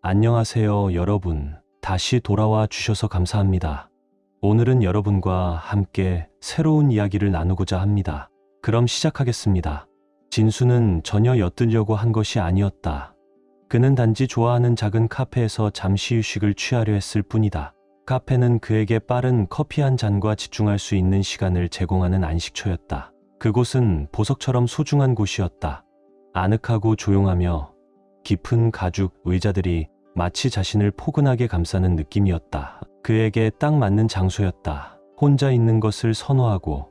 안녕하세요, 여러분. 다시 돌아와 주셔서 감사합니다. 오늘은 여러분과 함께 새로운 이야기를 나누고자 합니다. 그럼 시작하겠습니다. 진수는 전혀 엿들려고 한 것이 아니었다. 그는 단지 좋아하는 작은 카페에서 잠시 휴식을 취하려 했을 뿐이다. 카페는 그에게 빠른 커피 한 잔과 집중할 수 있는 시간을 제공하는 안식처였다. 그곳은 보석처럼 소중한 곳이었다. 아늑하고 조용하며 깊은 가죽 의자들이 마치 자신을 포근하게 감싸는 느낌이었다. 그에게 딱 맞는 장소였다. 혼자 있는 것을 선호하고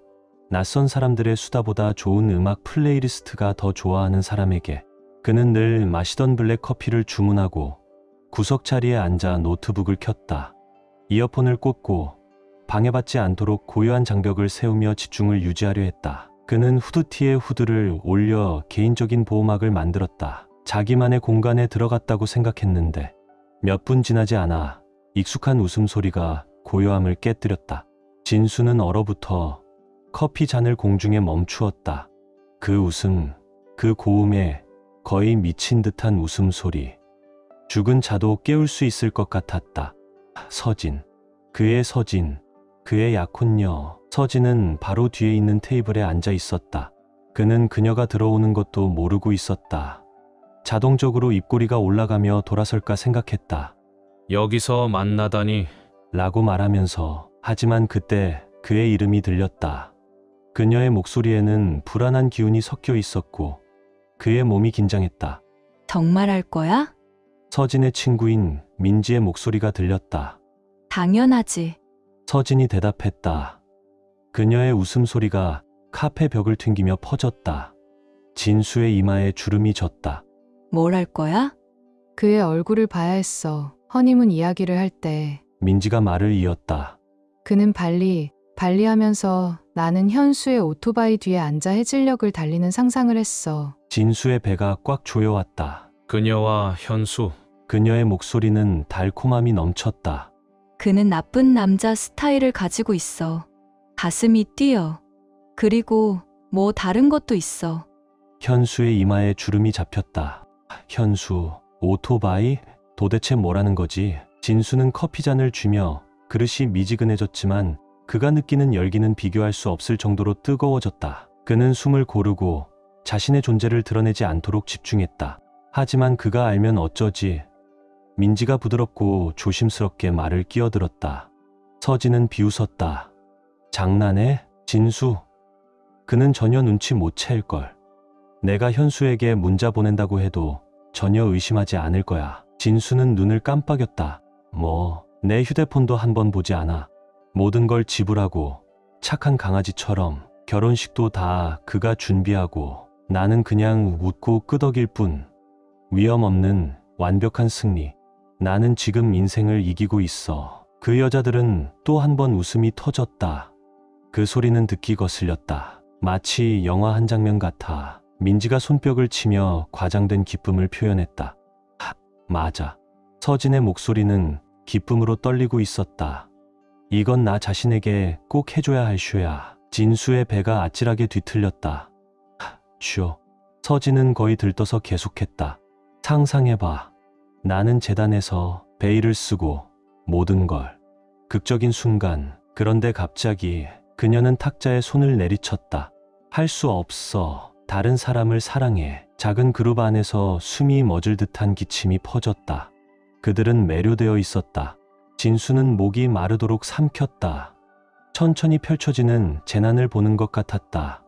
낯선 사람들의 수다보다 좋은 음악 플레이리스트가 더 좋아하는 사람에게 그는 늘 마시던 블랙 커피를 주문하고 구석 자리에 앉아 노트북을 켰다. 이어폰을 꽂고 방해받지 않도록 고요한 장벽을 세우며 집중을 유지하려 했다. 그는 후드티에 후드를 올려 개인적인 보호막을 만들었다. 자기만의 공간에 들어갔다고 생각했는데 몇 분 지나지 않아 익숙한 웃음소리가 고요함을 깨뜨렸다. 진수는 얼어붙어 커피 잔을 공중에 멈추었다. 그 웃음, 그 고음에 거의 미친 듯한 웃음소리. 죽은 자도 깨울 수 있을 것 같았다. 서진, 그의 약혼녀. 서진은 바로 뒤에 있는 테이블에 앉아 있었다. 그는 그녀가 들어오는 것도 모르고 있었다. 자동적으로 입꼬리가 올라가며 돌아설까 생각했다. 여기서 만나다니. 라고 말하면서 하지만 그때 그의 이름이 들렸다. 그녀의 목소리에는 불안한 기운이 섞여 있었고 그의 몸이 긴장했다. 정말 할 거야? 서진의 친구인 민지의 목소리가 들렸다. 당연하지. 서진이 대답했다. 그녀의 웃음소리가 카페 벽을 튕기며 퍼졌다. 진수의 이마에 주름이 졌다. 뭘 할 거야? 그의 얼굴을 봐야 했어. 허니문 이야기를 할 때. 민지가 말을 이었다. 그는 발리하면서 나는 현수의 오토바이 뒤에 앉아 해질녘을 달리는 상상을 했어. 진수의 배가 꽉 조여왔다. 그녀와 현수. 그녀의 목소리는 달콤함이 넘쳤다. 그는 나쁜 남자 스타일을 가지고 있어. 가슴이 뛰어. 그리고 뭐 다른 것도 있어. 현수의 이마에 주름이 잡혔다. 현수, 오토바이? 도대체 뭐라는 거지? 진수는 커피잔을 쥐며 그릇이 미지근해졌지만 그가 느끼는 열기는 비교할 수 없을 정도로 뜨거워졌다. 그는 숨을 고르고 자신의 존재를 드러내지 않도록 집중했다. 하지만 그가 알면 어쩌지? 민지가 부드럽고 조심스럽게 말을 끼어들었다. 서진은 비웃었다. 장난해? 진수? 그는 전혀 눈치 못 챌걸. 내가 현수에게 문자 보낸다고 해도 전혀 의심하지 않을 거야. 진수는 눈을 깜빡였다. 내 휴대폰도 한번 보지 않아. 모든 걸 지불하고 착한 강아지처럼 결혼식도 다 그가 준비하고 나는 그냥 웃고 끄덕일 뿐. 위험 없는 완벽한 승리. 나는 지금 인생을 이기고 있어. 그 여자들은 또 한 번 웃음이 터졌다. 그 소리는 듣기 거슬렸다. 마치 영화 한 장면 같아. 민지가 손뼉을 치며 과장된 기쁨을 표현했다. 맞아. 서진의 목소리는 기쁨으로 떨리고 있었다. 이건 나 자신에게 꼭 해줘야 할 쇼야. 진수의 배가 아찔하게 뒤틀렸다. 쇼. 서진은 거의 들떠서 계속했다. 상상해봐. 나는 재단에서 베일을 쓰고 모든 걸. 극적인 순간. 그런데 갑자기 그녀는 탁자에 손을 내리쳤다. 할 수 없어. 다른 사람을 사랑해. 작은 그룹 안에서 숨이 멎을 듯한 기침이 퍼졌다. 그들은 매료되어 있었다. 진수는 목이 마르도록 삼켰다. 천천히 펼쳐지는 재난을 보는 것 같았다.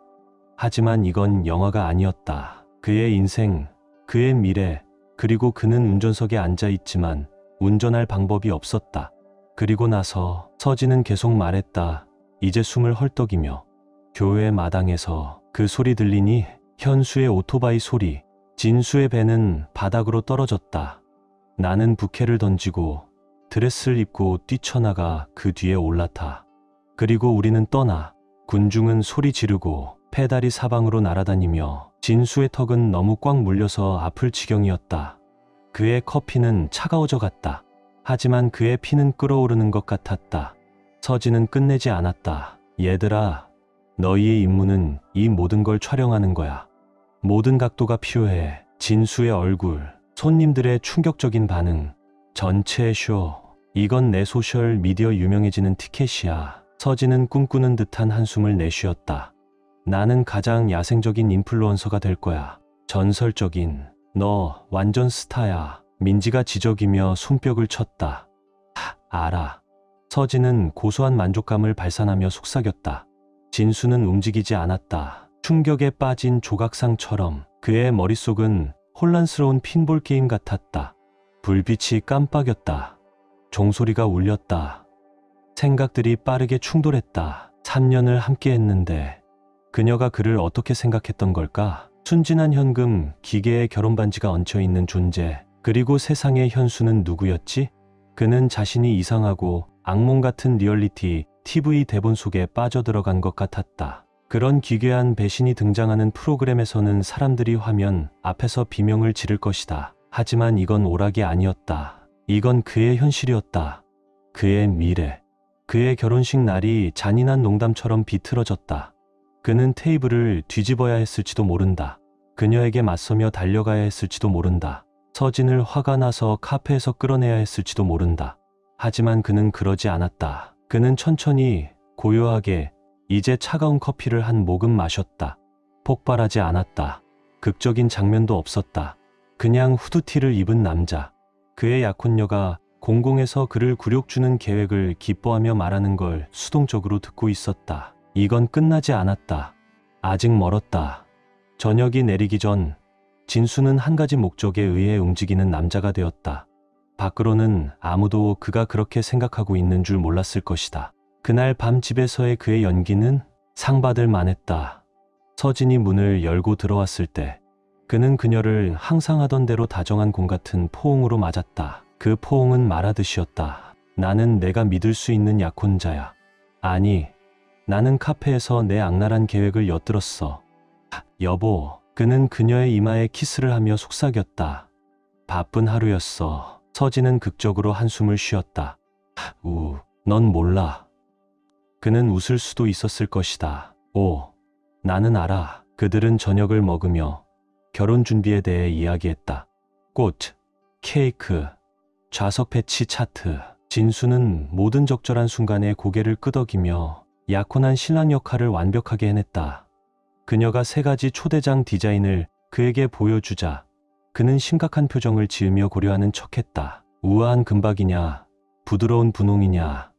하지만 이건 영화가 아니었다. 그의 인생, 그의 미래, 그리고 그는 운전석에 앉아 있지만 운전할 방법이 없었다. 그리고 나서 서진은 계속 말했다. 이제 숨을 헐떡이며. 교회 마당에서 그 소리 들리니? 현수의 오토바이 소리. 진수의 배는 바닥으로 떨어졌다. 나는 부케를 던지고 드레스를 입고 뛰쳐나가 그 뒤에 올라타. 그리고 우리는 떠나. 군중은 소리 지르고 페달이 사방으로 날아다니며 진수의 턱은 너무 꽉 물려서 아플 지경이었다. 그의 커피는 차가워져 갔다. 하지만 그의 피는 끓어오르는 것 같았다. 서진은 끝내지 않았다. 얘들아, 너희의 임무는 이 모든 걸 촬영하는 거야. 모든 각도가 필요해. 진수의 얼굴, 손님들의 충격적인 반응. 전체 쇼. 이건 내 소셜 미디어 유명해지는 티켓이야. 서진은 꿈꾸는 듯한 한숨을 내쉬었다. 나는 가장 야생적인 인플루언서가 될 거야. 전설적인. 너 완전 스타야. 민지가 지적이며 손뼉을 쳤다. 알아. 서진은 고소한 만족감을 발산하며 속삭였다. 진수는 움직이지 않았다. 충격에 빠진 조각상처럼. 그의 머릿속은 혼란스러운 핀볼 게임 같았다. 불빛이 깜빡였다. 종소리가 울렸다. 생각들이 빠르게 충돌했다. 3년을 함께 했는데 그녀가 그를 어떻게 생각했던 걸까? 순진한 현금, 기계의 결혼 반지가 얹혀있는 존재. 그리고 세상의 현수는 누구였지? 그는 자신이 이상하고 악몽 같은 리얼리티 TV 대본 속에 빠져들어간 것 같았다. 그런 기괴한 배신이 등장하는 프로그램에서는 사람들이 화면 앞에서 비명을 지를 것이다. 하지만 이건 오락이 아니었다. 이건 그의 현실이었다. 그의 미래. 그의 결혼식 날이 잔인한 농담처럼 비틀어졌다. 그는 테이블을 뒤집어야 했을지도 모른다. 그녀에게 맞서며 달려가야 했을지도 모른다. 서진을 화가 나서 카페에서 끌어내야 했을지도 모른다. 하지만 그는 그러지 않았다. 그는 천천히 고요하게 이제 차가운 커피를 한 모금 마셨다. 폭발하지 않았다. 극적인 장면도 없었다. 그냥 후드티를 입은 남자. 그의 약혼녀가 공공에서 그를 굴욕주는 계획을 기뻐하며 말하는 걸 수동적으로 듣고 있었다. 이건 끝나지 않았다. 아직 멀었다. 저녁이 내리기 전 진수는 한 가지 목적에 의해 움직이는 남자가 되었다. 밖으로는 아무도 그가 그렇게 생각하고 있는 줄 몰랐을 것이다. 그날 밤 집에서의 그의 연기는 상받을 만했다. 서진이 문을 열고 들어왔을 때 그는 그녀를 항상 하던 대로 다정한 공 같은 포옹으로 맞았다. 그 포옹은 말하듯이었다. 나는 내가 믿을 수 있는 약혼자야. 아니, 나는 카페에서 내 악랄한 계획을 엿들었어. 여보. 그는 그녀의 이마에 키스를 하며 속삭였다. 바쁜 하루였어. 서진은 극적으로 한숨을 쉬었다. 넌 몰라. 그는 웃을 수도 있었을 것이다. 나는 알아. 그들은 저녁을 먹으며 결혼 준비에 대해 이야기했다. 꽃, 케이크, 좌석 배치 차트. 진수는 모든 적절한 순간에 고개를 끄덕이며 약혼한 신랑 역할을 완벽하게 해냈다. 그녀가 3가지 초대장 디자인을 그에게 보여주자 그는 심각한 표정을 지으며 고려하는 척했다. 우아한 금박이냐, 부드러운 분홍이냐.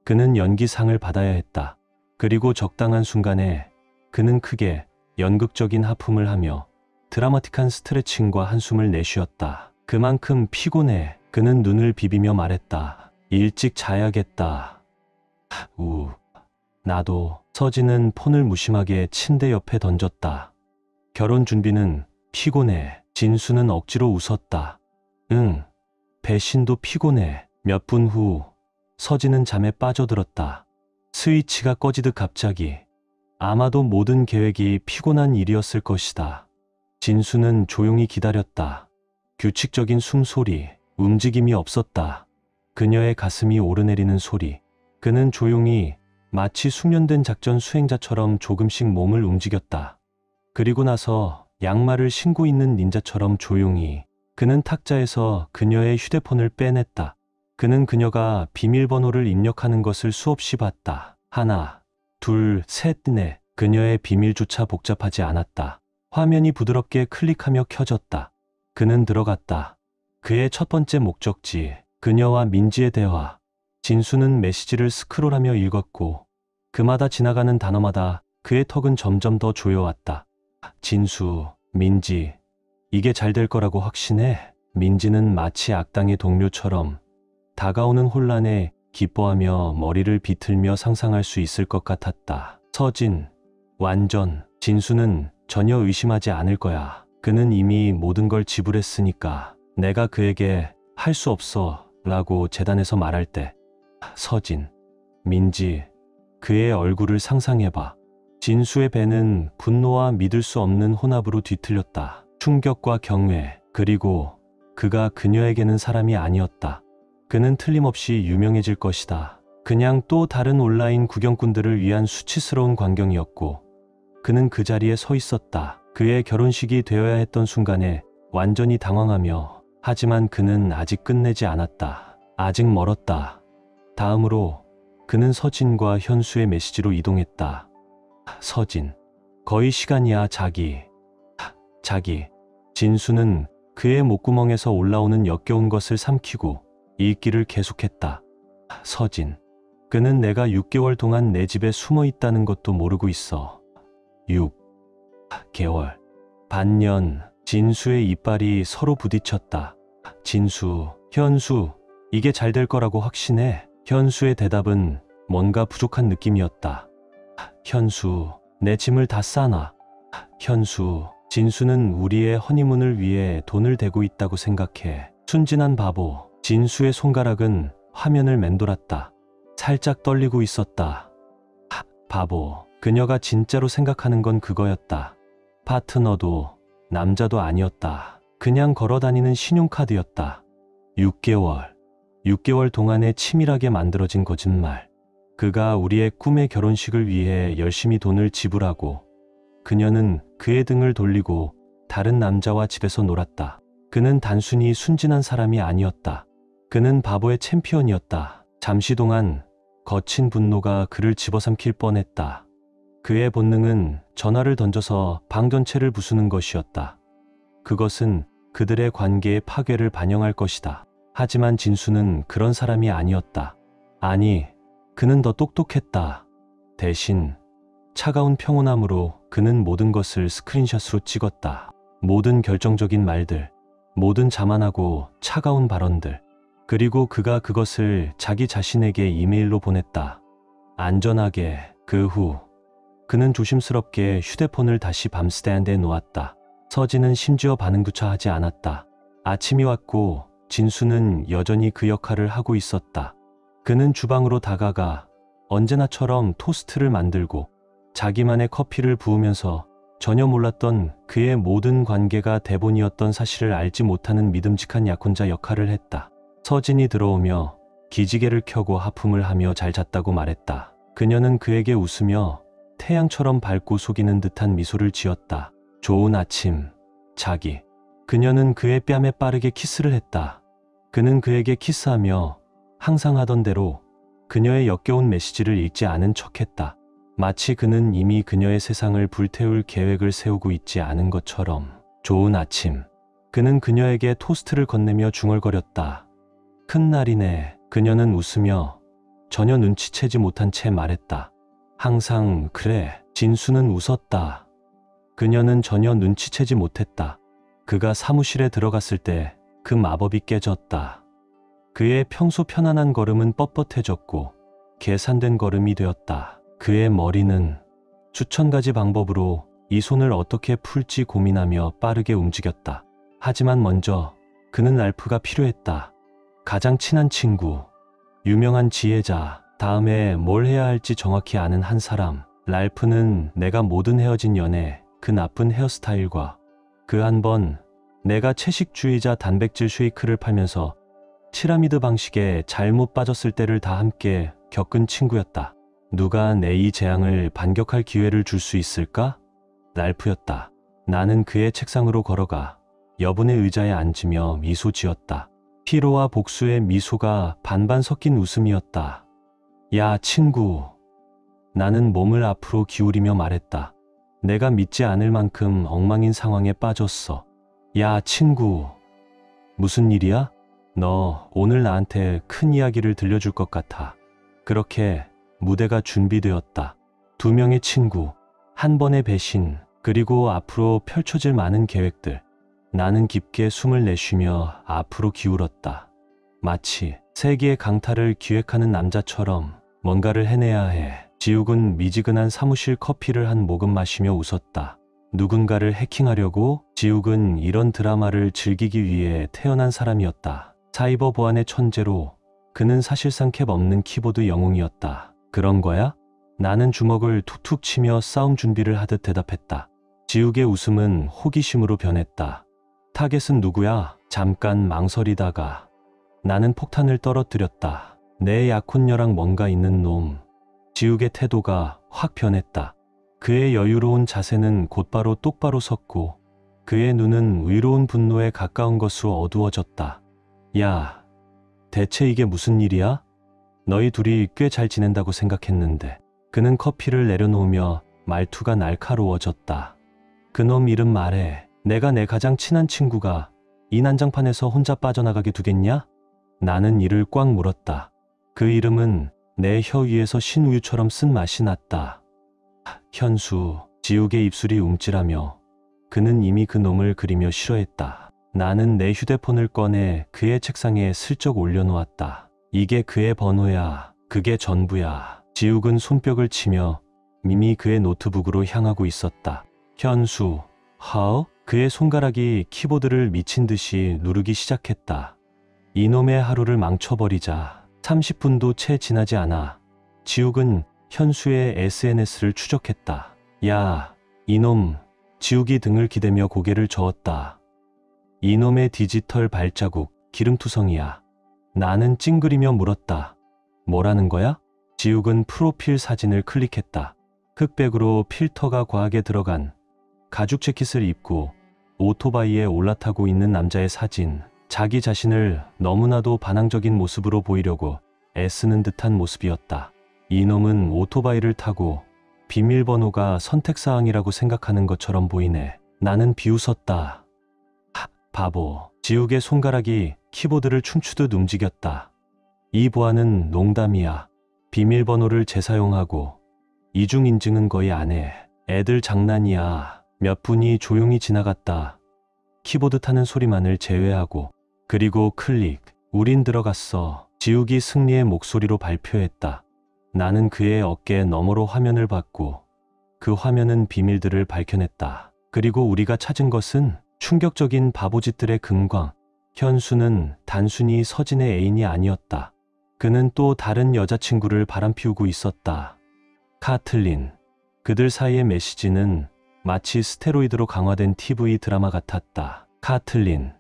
그는 연기상을 받아야 했다. 그리고 적당한 순간에 그는 크게 연극적인 하품을 하며 드라마틱한 스트레칭과 한숨을 내쉬었다. 그만큼 피곤해. 그는 눈을 비비며 말했다. 일찍 자야겠다. 나도. 서진은 폰을 무심하게 침대 옆에 던졌다. 결혼 준비는 피곤해. 진수는 억지로 웃었다. 응. 배신도 피곤해. 몇 분 후 서진은 잠에 빠져들었다. 스위치가 꺼지듯 갑자기. 아마도 모든 계획이 피곤한 일이었을 것이다. 진수는 조용히 기다렸다. 규칙적인 숨소리, 움직임이 없었다. 그녀의 가슴이 오르내리는 소리. 그는 조용히 마치 숙련된 작전 수행자처럼 조금씩 몸을 움직였다. 그리고 나서 양말을 신고 있는 닌자처럼 조용히 그는 탁자에서 그녀의 휴대폰을 빼냈다. 그는 그녀가 비밀번호를 입력하는 것을 수없이 봤다. 1, 2, 3, 4. 그녀의 비밀조차 복잡하지 않았다. 화면이 부드럽게 클릭하며 켜졌다. 그는 들어갔다. 그의 첫 번째 목적지, 그녀와 민지의 대화. 진수는 메시지를 스크롤하며 읽었고 그마다 지나가는 단어마다 그의 턱은 점점 더 조여왔다. 진수, 민지, 이게 잘 될 거라고 확신해? 민지는 마치 악당의 동료처럼 다가오는 혼란에 기뻐하며 머리를 비틀며 상상할 수 있을 것 같았다. 서진, 완전. 진수는 전혀 의심하지 않을 거야. 그는 이미 모든 걸 지불했으니까. 내가 그에게 할 수 없어 라고 재단에서 말할 때. 서진, 민지, 그의 얼굴을 상상해봐. 진수의 배는 분노와 믿을 수 없는 혼합으로 뒤틀렸다. 충격과 경외, 그리고 그가 그녀에게는 사람이 아니었다. 그는 틀림없이 유명해질 것이다. 그냥 또 다른 온라인 구경꾼들을 위한 수치스러운 광경이었고 그는 그 자리에 서 있었다. 그의 결혼식이 되어야 했던 순간에 완전히 당황하며 하지만 그는 아직 끝내지 않았다. 아직 멀었다. 다음으로 그는 서진과 현수의 메시지로 이동했다. 서진, 거의 시간이야, 자기. 자기. 진수는 그의 목구멍에서 올라오는 역겨운 것을 삼키고 읽기를 계속했다. 서진. 그는 내가 6개월 동안 내 집에 숨어 있다는 것도 모르고 있어. 6개월. 반년. 진수의 이빨이 서로 부딪혔다. 진수, 현수, 이게 잘 될 거라고 확신해? 현수의 대답은 뭔가 부족한 느낌이었다. 현수, 내 짐을 다 싸놔. 현수, 진수는 우리의 허니문을 위해 돈을 대고 있다고 생각해. 순진한 바보. 진수의 손가락은 화면을 맴돌았다. 살짝 떨리고 있었다. 바보. 그녀가 진짜로 생각하는 건 그거였다. 파트너도 남자도 아니었다. 그냥 걸어다니는 신용카드였다. 6개월 동안에 치밀하게 만들어진 거짓말. 그가 우리의 꿈의 결혼식을 위해 열심히 돈을 지불하고 그녀는 그의 등을 돌리고 다른 남자와 집에서 놀았다. 그는 단순히 순진한 사람이 아니었다. 그는 바보의 챔피언이었다. 잠시 동안 거친 분노가 그를 집어삼킬 뻔했다. 그의 본능은 전화를 던져서 방 전체를 부수는 것이었다. 그것은 그들의 관계의 파괴를 반영할 것이다. 하지만 진수는 그런 사람이 아니었다. 아니, 그는 더 똑똑했다. 대신 차가운 평온함으로 그는 모든 것을 스크린샷으로 찍었다. 모든 결정적인 말들, 모든 자만하고 차가운 발언들. 그리고 그가 그것을 자기 자신에게 이메일로 보냈다. 안전하게. 그 후 그는 조심스럽게 휴대폰을 다시 밤스탠드에 놓았다. 서진은 심지어 반응조차 하지 않았다. 아침이 왔고 진수는 여전히 그 역할을 하고 있었다. 그는 주방으로 다가가 언제나처럼 토스트를 만들고 자기만의 커피를 부으면서 전혀 몰랐던 그의 모든 관계가 대본이었던 사실을 알지 못하는 믿음직한 약혼자 역할을 했다. 서진이 들어오며 기지개를 켜고 하품을 하며 잘 잤다고 말했다. 그녀는 그에게 웃으며 태양처럼 밝고 속이는 듯한 미소를 지었다. 좋은 아침, 자기. 그녀는 그의 뺨에 빠르게 키스를 했다. 그는 그에게 키스하며 항상 하던 대로 그녀의 역겨운 메시지를 읽지 않은 척했다. 마치 그는 이미 그녀의 세상을 불태울 계획을 세우고 있지 않은 것처럼. 좋은 아침. 그는 그녀에게 토스트를 건네며 중얼거렸다. 큰 날이네. 그녀는 웃으며 전혀 눈치채지 못한 채 말했다. 항상 그래. 진수는 웃었다. 그녀는 전혀 눈치채지 못했다. 그가 사무실에 들어갔을 때 그 마법이 깨졌다. 그의 평소 편안한 걸음은 뻣뻣해졌고 계산된 걸음이 되었다. 그의 머리는 수천 가지 방법으로 이 손을 어떻게 풀지 고민하며 빠르게 움직였다. 하지만 먼저 그는 랄프가 필요했다. 가장 친한 친구, 유명한 지혜자, 다음에 뭘 해야 할지 정확히 아는 한 사람. 랄프는 내가 모든 헤어진 연애, 그 나쁜 헤어스타일과 그 한 번 내가 채식주의자 단백질 쉐이크를 팔면서 피라미드 방식에 잘못 빠졌을 때를 다 함께 겪은 친구였다. 누가 내 이 재앙을 반격할 기회를 줄 수 있을까? 랄프였다. 나는 그의 책상으로 걸어가 여분의 의자에 앉으며 미소 지었다. 피로와 복수의 미소가 반반 섞인 웃음이었다. 야, 친구. 나는 몸을 앞으로 기울이며 말했다. 내가 믿지 않을 만큼 엉망인 상황에 빠졌어. 야, 친구. 무슨 일이야? 너 오늘 나한테 큰 이야기를 들려줄 것 같아. 그렇게 무대가 준비되었다. 두 명의 친구, 한 번의 배신, 그리고 앞으로 펼쳐질 많은 계획들. 나는 깊게 숨을 내쉬며 앞으로 기울었다. 마치 세계의 강탈을 기획하는 남자처럼 뭔가를 해내야 해. 지욱은 미지근한 사무실 커피를 한 모금 마시며 웃었다. 누군가를 해킹하려고? 지욱은 이런 드라마를 즐기기 위해 태어난 사람이었다. 사이버 보안의 천재로 그는 사실상 캡 없는 키보드 영웅이었다. 그런 거야? 나는 주먹을 툭툭 치며 싸움 준비를 하듯 대답했다. 지욱의 웃음은 호기심으로 변했다. 타겟은 누구야? 잠깐 망설이다가 나는 폭탄을 떨어뜨렸다. 내 약혼녀랑 뭔가 있는 놈. 지욱의 태도가 확 변했다. 그의 여유로운 자세는 곧바로 똑바로 섰고 그의 눈은 의로운 분노에 가까운 것으로 어두워졌다. 야, 대체 이게 무슨 일이야? 너희 둘이 꽤 잘 지낸다고 생각했는데. 그는 커피를 내려놓으며 말투가 날카로워졌다. 그놈 이름 말해. 내가 내 가장 친한 친구가 이 난장판에서 혼자 빠져나가게 두겠냐? 나는 이를 꽉 물었다. 그 이름은 내 혀 위에서 신우유처럼 쓴 맛이 났다. 현수, 지욱의 입술이 움찔하며 그는 이미 그 놈을 그리며 싫어했다. 나는 내 휴대폰을 꺼내 그의 책상에 슬쩍 올려놓았다. 이게 그의 번호야. 그게 전부야. 지욱은 손뼉을 치며 이미 그의 노트북으로 향하고 있었다. 현수, 하우? 그의 손가락이 키보드를 미친 듯이 누르기 시작했다. 이놈의 하루를 망쳐버리자. 30분도 채 지나지 않아 지욱은 현수의 SNS를 추적했다. 야, 이놈. 지욱이 등을 기대며 고개를 저었다. 이놈의 디지털 발자국, 기름투성이야. 나는 찡그리며 물었다. 뭐라는 거야? 지욱은 프로필 사진을 클릭했다. 흑백으로 필터가 과하게 들어간 가죽 재킷을 입고 오토바이에 올라타고 있는 남자의 사진. 자기 자신을 너무나도 반항적인 모습으로 보이려고 애쓰는 듯한 모습이었다. 이놈은 오토바이를 타고 비밀번호가 선택사항이라고 생각하는 것처럼 보이네. 나는 비웃었다. 바보. 지욱의 손가락이 키보드를 춤추듯 움직였다. 이 보안은 농담이야. 비밀번호를 재사용하고 이중인증은 거의 안 해. 애들 장난이야. 몇 분이 조용히 지나갔다. 키보드 타는 소리만을 제외하고. 그리고 클릭. 우린 들어갔어. 지욱이 승리의 목소리로 발표했다. 나는 그의 어깨 너머로 화면을 봤고 그 화면은 비밀들을 밝혀냈다. 그리고 우리가 찾은 것은 충격적인 바보짓들의 금광. 현수는 단순히 서진의 애인이 아니었다. 그는 또 다른 여자친구를 바람피우고 있었다. 카틀린. 그들 사이의 메시지는 마치 스테로이드로 강화된 TV 드라마 같았다. 카틀린,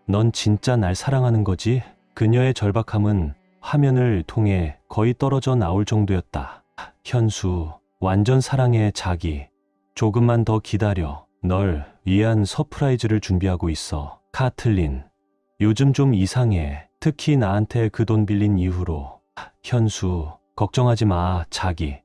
넌 진짜 날 사랑하는 거지? 그녀의 절박함은 화면을 통해 거의 떨어져 나올 정도였다. 현수, 완전 사랑해 자기. 조금만 더 기다려. 널 위한 서프라이즈를 준비하고 있어. 카틀린, 요즘 좀 이상해. 특히 나한테 그 돈 빌린 이후로. 현수, 걱정하지 마 자기.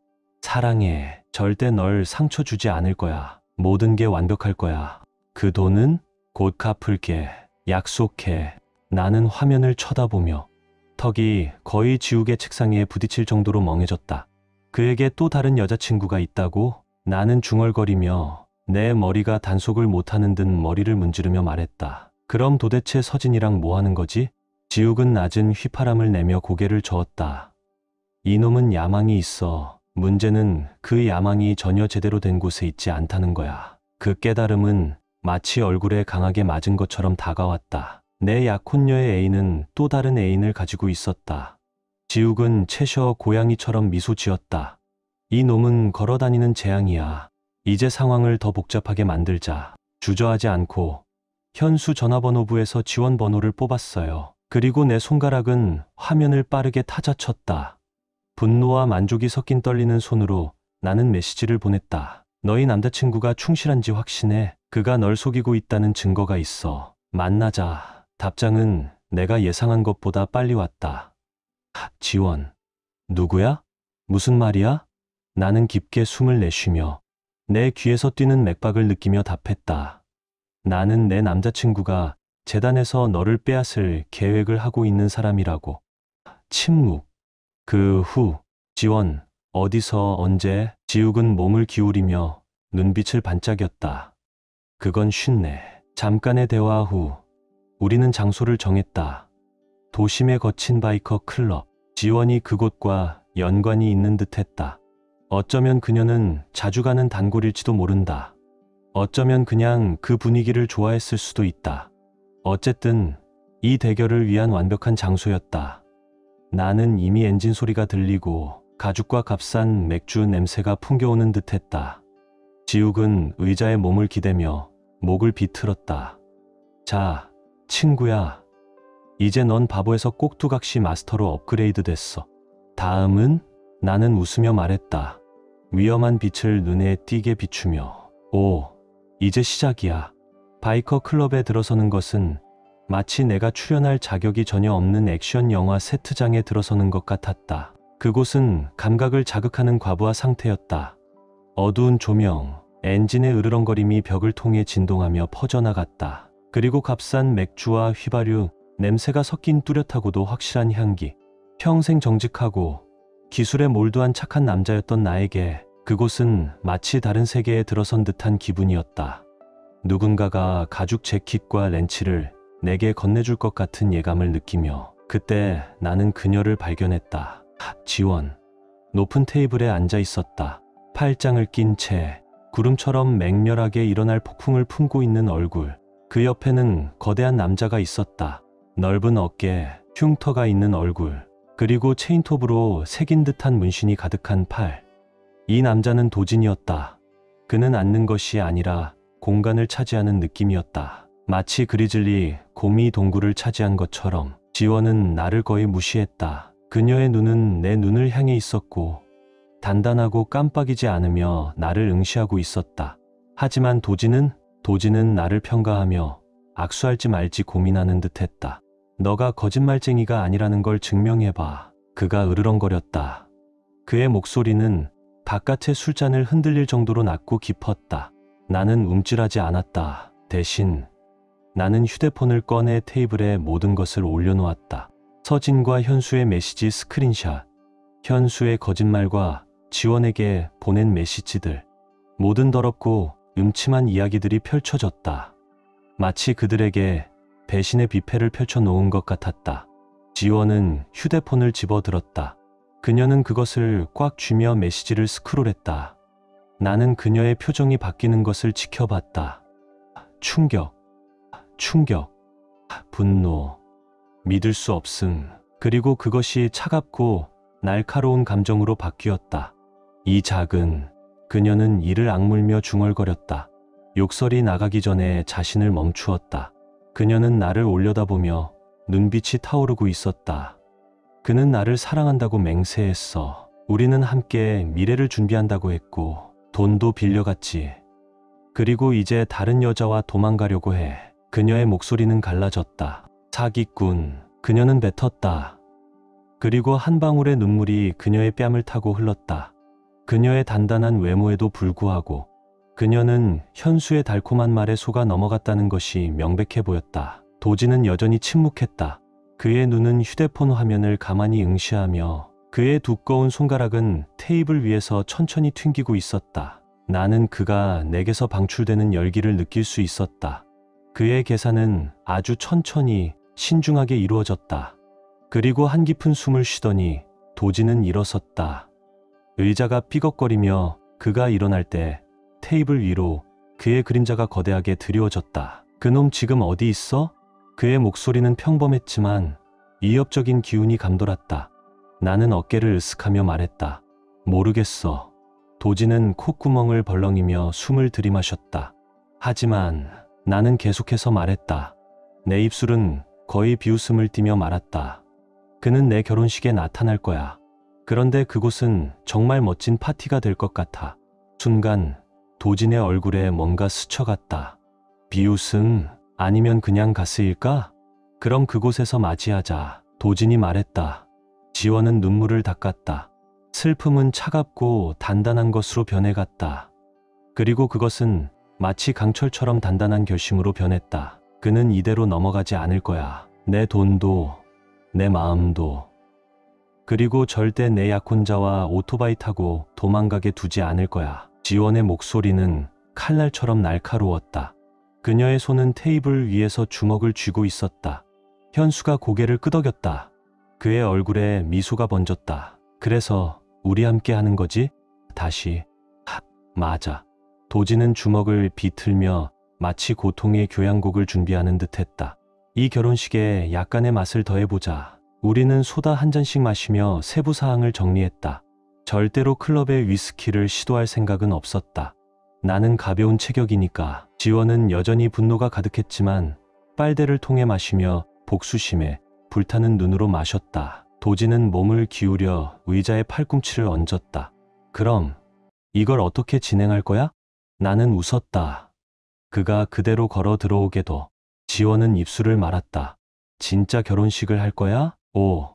사랑해. 절대 널 상처 주지 않을 거야. 모든 게 완벽할 거야. 그 돈은 곧 갚을게. 약속해. 나는 화면을 쳐다보며 턱이 거의 지욱의 책상에 부딪힐 정도로 멍해졌다. 그에게 또 다른 여자친구가 있다고? 나는 중얼거리며 내 머리가 단속을 못하는 듯 머리를 문지르며 말했다. 그럼 도대체 서진이랑 뭐 하는 거지? 지욱은 낮은 휘파람을 내며 고개를 저었다. 이놈은 야망이 있어. 문제는 그 야망이 전혀 제대로 된 곳에 있지 않다는 거야. 그 깨달음은 마치 얼굴에 강하게 맞은 것처럼 다가왔다. 내 약혼녀의 애인은 또 다른 애인을 가지고 있었다. 지욱은 채셔 고양이처럼 미소 지었다. 이 놈은 걸어다니는 재앙이야. 이제 상황을 더 복잡하게 만들자. 주저하지 않고 현수 전화번호부에서 지원번호를 뽑았어요. 그리고 내 손가락은 화면을 빠르게 타자쳤다. 분노와 만족이 섞인 떨리는 손으로 나는 메시지를 보냈다. 너희 남자친구가 충실한지 확신해. 그가 널 속이고 있다는 증거가 있어. 만나자. 답장은 내가 예상한 것보다 빨리 왔다. 지원. 누구야? 무슨 말이야? 나는 깊게 숨을 내쉬며 내 귀에서 뛰는 맥박을 느끼며 답했다. 나는 내 남자친구가 재단에서 너를 빼앗을 계획을 하고 있는 사람이라고. 침묵. 그 후. 지원. 어디서 언제? 지욱은 몸을 기울이며 눈빛을 반짝였다. 그건 쉽네. 잠깐의 대화 후 우리는 장소를 정했다. 도심에 거친 바이커 클럽. 지원이 그곳과 연관이 있는 듯했다. 어쩌면 그녀는 자주 가는 단골일지도 모른다. 어쩌면 그냥 그 분위기를 좋아했을 수도 있다. 어쨌든 이 대결을 위한 완벽한 장소였다. 나는 이미 엔진 소리가 들리고 가죽과 값싼 맥주 냄새가 풍겨오는 듯했다. 지욱은 의자에 몸을 기대며 목을 비틀었다. 자, 친구야. 이제 넌 바보에서 꼭두각시 마스터로 업그레이드 됐어. 다음은? 나는 웃으며 말했다. 위험한 빛을 눈에 띄게 비추며. 오, 이제 시작이야. 바이커 클럽에 들어서는 것은 마치 내가 출연할 자격이 전혀 없는 액션 영화 세트장에 들어서는 것 같았다. 그곳은 감각을 자극하는 과부하 상태였다. 어두운 조명, 엔진의 으르렁거림이 벽을 통해 진동하며 퍼져나갔다. 그리고 값싼 맥주와 휘발유, 냄새가 섞인 뚜렷하고도 확실한 향기. 평생 정직하고 기술에 몰두한 착한 남자였던 나에게 그곳은 마치 다른 세계에 들어선 듯한 기분이었다. 누군가가 가죽 재킷과 렌치를 내게 건네줄 것 같은 예감을 느끼며 그때 나는 그녀를 발견했다. 지원. 높은 테이블에 앉아 있었다. 팔짱을 낀 채 구름처럼 맹렬하게 일어날 폭풍을 품고 있는 얼굴. 그 옆에는 거대한 남자가 있었다. 넓은 어깨, 흉터가 있는 얼굴, 그리고 체인톱으로 새긴 듯한 문신이 가득한 팔. 이 남자는 도진이었다. 그는 앉는 것이 아니라 공간을 차지하는 느낌이었다. 마치 그리즐리 곰이 동굴을 차지한 것처럼. 지원은 나를 거의 무시했다. 그녀의 눈은 내 눈을 향해 있었고 단단하고 깜빡이지 않으며 나를 응시하고 있었다. 하지만 도진은 나를 평가하며 악수할지 말지 고민하는 듯했다. 너가 거짓말쟁이가 아니라는 걸 증명해봐. 그가 으르렁거렸다. 그의 목소리는 바깥의 술잔을 흔들릴 정도로 낮고 깊었다. 나는 움찔하지 않았다. 대신 나는 휴대폰을 꺼내 테이블에 모든 것을 올려놓았다. 서진과 현수의 메시지 스크린샷, 현수의 거짓말과 지원에게 보낸 메시지들, 모든 더럽고 음침한 이야기들이 펼쳐졌다. 마치 그들에게 배신의 뷔페를 펼쳐놓은 것 같았다. 지원은 휴대폰을 집어들었다. 그녀는 그것을 꽉 쥐며 메시지를 스크롤했다. 나는 그녀의 표정이 바뀌는 것을 지켜봤다. 충격, 분노, 믿을 수 없음, 그리고 그것이 차갑고 날카로운 감정으로 바뀌었다. 이 작은 그녀는 이를 악물며 중얼거렸다. 욕설이 나가기 전에 자신을 멈추었다. 그녀는 나를 올려다보며 눈빛이 타오르고 있었다. 그는 나를 사랑한다고 맹세했어. 우리는 함께 미래를 준비한다고 했고 돈도 빌려갔지. 그리고 이제 다른 여자와 도망가려고 해. 그녀의 목소리는 갈라졌다. 사기꾼. 그녀는 뱉었다. 그리고 한 방울의 눈물이 그녀의 뺨을 타고 흘렀다. 그녀의 단단한 외모에도 불구하고 그녀는 현수의 달콤한 말에 속아 넘어갔다는 것이 명백해 보였다. 도진은 여전히 침묵했다. 그의 눈은 휴대폰 화면을 가만히 응시하며 그의 두꺼운 손가락은 테이블 위에서 천천히 튕기고 있었다. 나는 그가 내게서 방출되는 열기를 느낄 수 있었다. 그의 계산은 아주 천천히 신중하게 이루어졌다. 그리고 한 깊은 숨을 쉬더니 도진은 일어섰다. 의자가 삐걱거리며 그가 일어날 때 테이블 위로 그의 그림자가 거대하게 드리워졌다. 그놈 지금 어디 있어? 그의 목소리는 평범했지만 위협적인 기운이 감돌았다. 나는 어깨를 으쓱하며 말했다. 모르겠어. 도진은 콧구멍을 벌렁이며 숨을 들이마셨다. 하지만 나는 계속해서 말했다. 내 입술은 거의 비웃음을 띠며 말았다. 그는 내 결혼식에 나타날 거야. 그런데 그곳은 정말 멋진 파티가 될 것 같아. 순간 도진의 얼굴에 뭔가 스쳐갔다. 비웃음? 아니면 그냥 가스일까? 그럼 그곳에서 맞이하자. 도진이 말했다. 지원은 눈물을 닦았다. 슬픔은 차갑고 단단한 것으로 변해갔다. 그리고 그것은 마치 강철처럼 단단한 결심으로 변했다. 그는 이대로 넘어가지 않을 거야. 내 돈도, 내 마음도. 그리고 절대 내 약혼자와 오토바이 타고 도망가게 두지 않을 거야. 지원의 목소리는 칼날처럼 날카로웠다. 그녀의 손은 테이블 위에서 주먹을 쥐고 있었다. 현수가 고개를 끄덕였다. 그의 얼굴에 미소가 번졌다. 그래서 우리 함께 하는 거지? 다시. 맞아. 도진은 주먹을 비틀며 마치 고통의 교향곡을 준비하는 듯했다. 이 결혼식에 약간의 맛을 더해보자. 우리는 소다 한 잔씩 마시며 세부 사항을 정리했다. 절대로 클럽의 위스키를 시도할 생각은 없었다. 나는 가벼운 체격이니까. 지원은 여전히 분노가 가득했지만 빨대를 통해 마시며 복수심에 불타는 눈으로 마셨다. 도진은 몸을 기울여 의자에 팔꿈치를 얹었다. 그럼 이걸 어떻게 진행할 거야? 나는 웃었다. 그가 그대로 걸어 들어오게도 지원은 입술을 말았다. 진짜 결혼식을 할 거야? 오,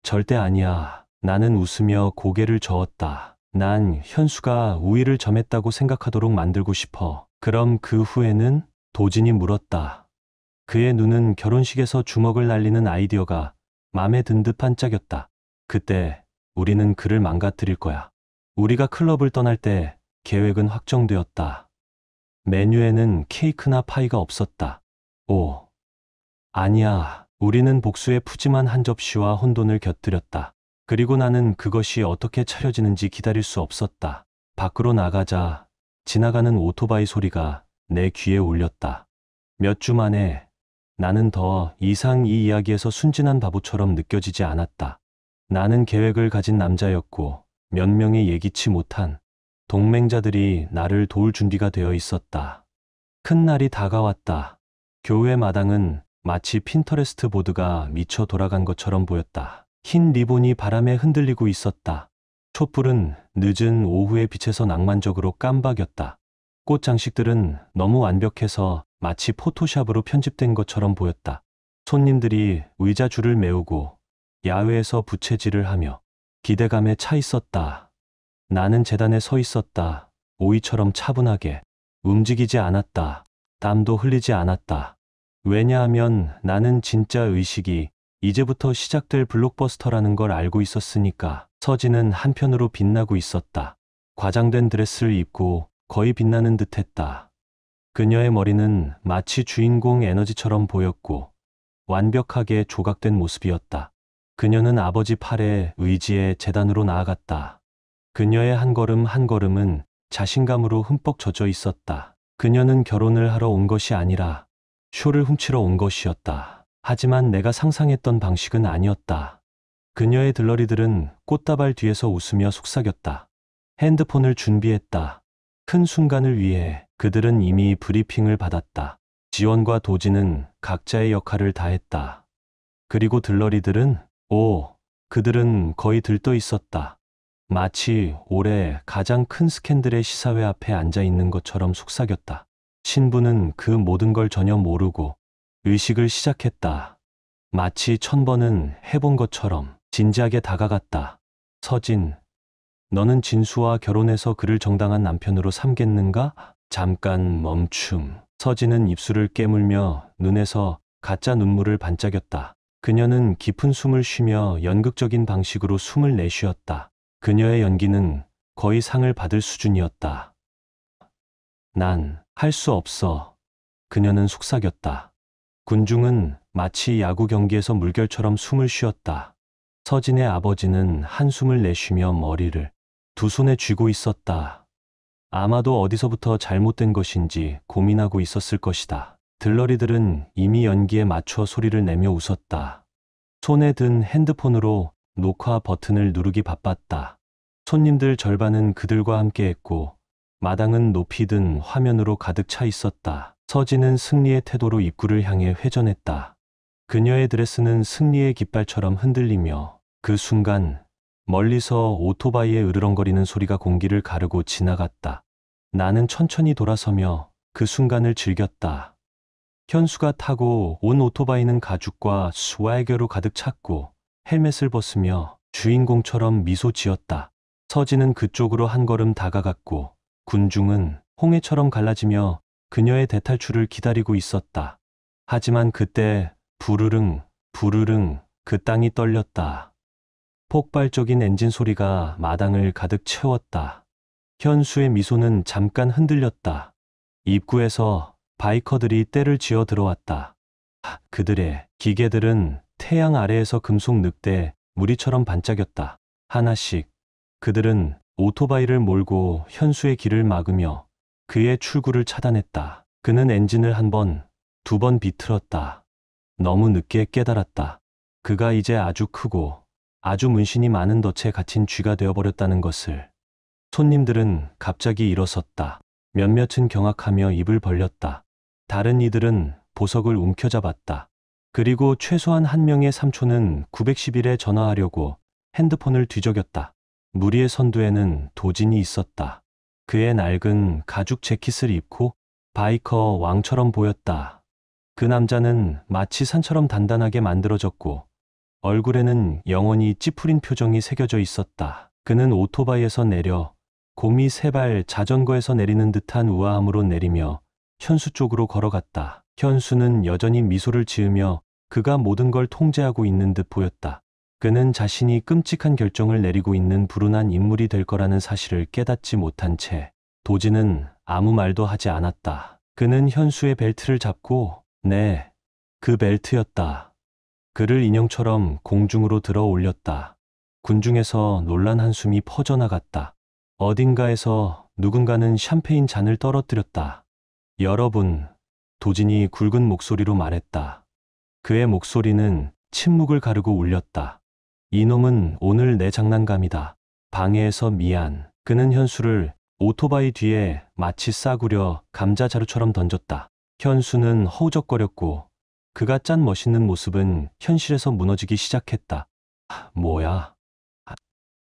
절대 아니야. 나는 웃으며 고개를 저었다. 난 현수가 우위를 점했다고 생각하도록 만들고 싶어. 그럼 그 후에는? 도진이 물었다. 그의 눈은 결혼식에서 주먹을 날리는 아이디어가 맘에 든 듯 반짝였다. 그때 우리는 그를 망가뜨릴 거야. 우리가 클럽을 떠날 때 계획은 확정되었다. 메뉴에는 케이크나 파이가 없었다. 오, 아니야. 우리는 복수의 푸짐한 한 접시와 혼돈을 곁들였다. 그리고 나는 그것이 어떻게 차려지는지 기다릴 수 없었다. 밖으로 나가자 지나가는 오토바이 소리가 내 귀에 울렸다. 몇 주 만에 나는 더 이상 이 이야기에서 순진한 바보처럼 느껴지지 않았다. 나는 계획을 가진 남자였고 몇 명의 예기치 못한 동맹자들이 나를 도울 준비가 되어 있었다. 큰 날이 다가왔다. 교회 마당은 마치 핀터레스트 보드가 미쳐 돌아간 것처럼 보였다. 흰 리본이 바람에 흔들리고 있었다. 촛불은 늦은 오후의 빛에서 낭만적으로 깜박였다. 꽃 장식들은 너무 완벽해서 마치 포토샵으로 편집된 것처럼 보였다. 손님들이 의자 줄을 메우고 야외에서 부채질을 하며 기대감에 차 있었다. 나는 제단에 서 있었다. 오이처럼 차분하게 움직이지 않았다. 땀도 흘리지 않았다. 왜냐하면 나는 진짜 의식이 이제부터 시작될 블록버스터라는 걸 알고 있었으니까. 서진은 한편으로 빛나고 있었다. 과장된 드레스를 입고 거의 빛나는 듯했다. 그녀의 머리는 마치 주인공 에너지처럼 보였고 완벽하게 조각된 모습이었다. 그녀는 아버지 팔에 의지의 재단으로 나아갔다. 그녀의 한 걸음 한 걸음은 자신감으로 흠뻑 젖어 있었다. 그녀는 결혼을 하러 온 것이 아니라 쇼를 훔치러 온 것이었다. 하지만 내가 상상했던 방식은 아니었다. 그녀의 들러리들은 꽃다발 뒤에서 웃으며 속삭였다. 핸드폰을 준비했다. 큰 순간을 위해. 그들은 이미 브리핑을 받았다. 지원과 도진은 각자의 역할을 다했다. 그리고 들러리들은 그들은 거의 들떠 있었다. 마치 올해 가장 큰 스캔들의 시사회 앞에 앉아 있는 것처럼 속삭였다. 신부는 그 모든 걸 전혀 모르고 의식을 시작했다. 마치 1000번은 해본 것처럼 진지하게 다가갔다. 서진, 너는 진수와 결혼해서 그를 정당한 남편으로 삼겠는가? 잠깐 멈춤. 서진은 입술을 깨물며 눈에서 가짜 눈물을 반짝였다. 그녀는 깊은 숨을 쉬며 연극적인 방식으로 숨을 내쉬었다. 그녀의 연기는 거의 상을 받을 수준이었다. 난 할 수 없어. 그녀는 속삭였다. 군중은 마치 야구 경기에서 물결처럼 숨을 쉬었다. 서진의 아버지는 한숨을 내쉬며 머리를 두 손에 쥐고 있었다. 아마도 어디서부터 잘못된 것인지 고민하고 있었을 것이다. 들러리들은 이미 연기에 맞춰 소리를 내며 웃었다. 손에 든 핸드폰으로 녹화 버튼을 누르기 바빴다. 손님들 절반은 그들과 함께했고 마당은 높이 든 화면으로 가득 차 있었다. 서진은 승리의 태도로 입구를 향해 회전했다. 그녀의 드레스는 승리의 깃발처럼 흔들리며 그 순간 멀리서 오토바이의 으르렁거리는 소리가 공기를 가르고 지나갔다. 나는 천천히 돌아서며 그 순간을 즐겼다. 현수가 타고 온 오토바이는 가죽과 스와이거로 가득 찼고 헬멧을 벗으며 주인공처럼 미소 지었다. 서진은 그쪽으로 한 걸음 다가갔고 군중은 홍해처럼 갈라지며 그녀의 대탈출을 기다리고 있었다. 하지만 그때 부르릉 그 땅이 떨렸다. 폭발적인 엔진 소리가 마당을 가득 채웠다. 현수의 미소는 잠깐 흔들렸다. 입구에서 바이커들이 떼를 지어 들어왔다. 그들의 기계들은 태양 아래에서 금속 늑대 무리처럼 반짝였다. 하나씩 그들은 오토바이를 몰고 현수의 길을 막으며 그의 출구를 차단했다. 그는 엔진을 한 번, 두 번 비틀었다. 너무 늦게 깨달았다. 그가 이제 아주 크고 아주 문신이 많은 덫에 갇힌 쥐가 되어버렸다는 것을. 손님들은 갑자기 일어섰다. 몇몇은 경악하며 입을 벌렸다. 다른 이들은 보석을 움켜잡았다. 그리고 최소한 한 명의 삼촌은 911에 전화하려고 핸드폰을 뒤적였다. 무리의 선두에는 도진이 있었다. 그의 낡은 가죽 재킷을 입고 바이커 왕처럼 보였다. 그 남자는 마치 산처럼 단단하게 만들어졌고 얼굴에는 영원히 찌푸린 표정이 새겨져 있었다. 그는 오토바이에서 내려 곰이 세 발 자전거에서 내리는 듯한 우아함으로 내리며 현수 쪽으로 걸어갔다. 현수는 여전히 미소를 지으며 그가 모든 걸 통제하고 있는 듯 보였다. 그는 자신이 끔찍한 결정을 내리고 있는 불운한 인물이 될 거라는 사실을 깨닫지 못한 채 도지는 아무 말도 하지 않았다. 그는 현수의 벨트를 잡고 네, 그 벨트였다. 그를 인형처럼 공중으로 들어 올렸다. 군중에서 놀란 한숨이 퍼져나갔다. 어딘가에서 누군가는 샴페인 잔을 떨어뜨렸다. 여러분, 도진이 굵은 목소리로 말했다. 그의 목소리는 침묵을 가르고 울렸다. 이놈은 오늘 내 장난감이다. 방해해서 미안. 그는 현수를 오토바이 뒤에 마치 싸구려 감자자루처럼 던졌다. 현수는 허우적거렸고 그가 짠 멋있는 모습은 현실에서 무너지기 시작했다. 뭐야?